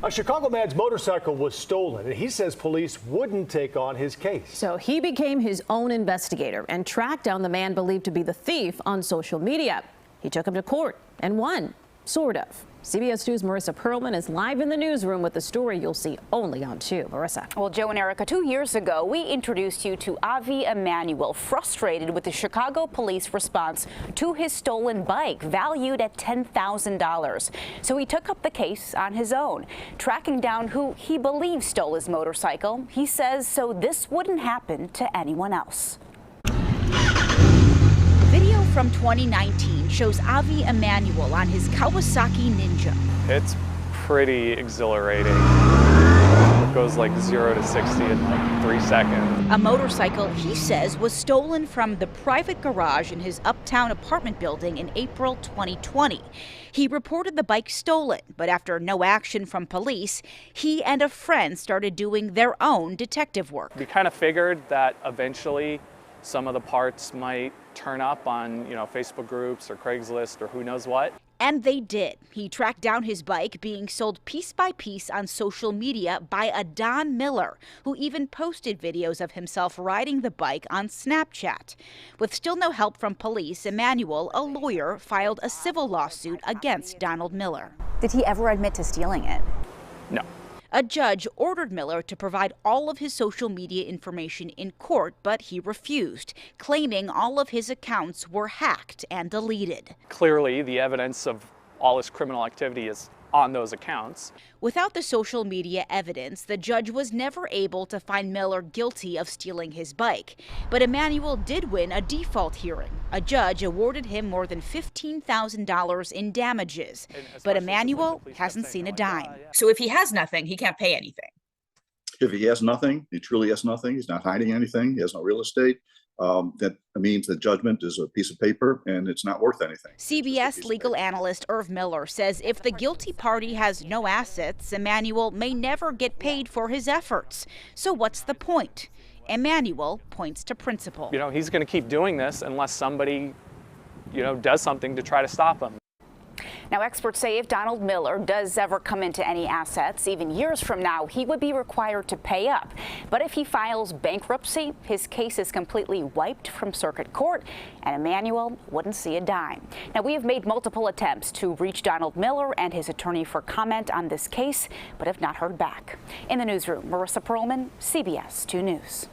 A Chicago man's motorcycle was stolen, and he says police wouldn't take on his case. So he became his own investigator and tracked down the man believed to be the thief on social media. He took him to court and won, sort of. CBS News' Marissa Perlman is live in the newsroom with the story you'll see only on 2. Marissa. Well, Joe and Erica, 2 years ago, we introduced you to Avi Emanuel, frustrated with the Chicago police response to his stolen bike, valued at $10,000. So he took up the case on his own, tracking down who he believes stole his motorcycle. He says so this wouldn't happen to anyone else. Video from 2019 shows Avi Emanuel on his Kawasaki Ninja. It's pretty exhilarating. It goes like 0 to 60 in like 3 seconds. A motorcycle he says was stolen from the private garage in his Uptown apartment building in April 2020. He reported the bike stolen, but after no action from police, he and a friend started doing their own detective work. We kind of figured that eventually some of the parts might turn up on, Facebook groups or Craigslist or who knows what. And they did. He tracked down his bike being sold piece by piece on social media by a Don Miller, who even posted videos of himself riding the bike on Snapchat. With still no help from police, Emanuel, a lawyer, filed a civil lawsuit against Donald Miller. Did he ever admit to stealing it? No. A judge ordered Miller to provide all of his social media information in court, but he refused, claiming all of his accounts were hacked and deleted. Clearly, the evidence of all his criminal activity is on those accounts. Without the social media evidence, the judge was never able to find Miller guilty of stealing his bike. But Emanuel did win a default hearing. A judge awarded him more than $15,000 in damages. But Emanuel hasn't seen a dime. So if he has nothing, he can't pay anything. If he has nothing, he truly has nothing, he's not hiding anything, he has no real estate, that means the judgment is a piece of paper and it's not worth anything. CBS legal analyst Irv Miller says if the guilty party has no assets, Emanuel may never get paid for his efforts. So what's the point? Emanuel points to principle. He's going to keep doing this unless somebody, does something to try to stop him. Now, experts say if Donald Miller does ever come into any assets, even years from now, he would be required to pay up. But if he files bankruptcy, his case is completely wiped from circuit court, and Emanuel wouldn't see a dime. Now, we have made multiple attempts to reach Donald Miller and his attorney for comment on this case, but have not heard back. In the newsroom, Marissa Perlman, CBS 2 News.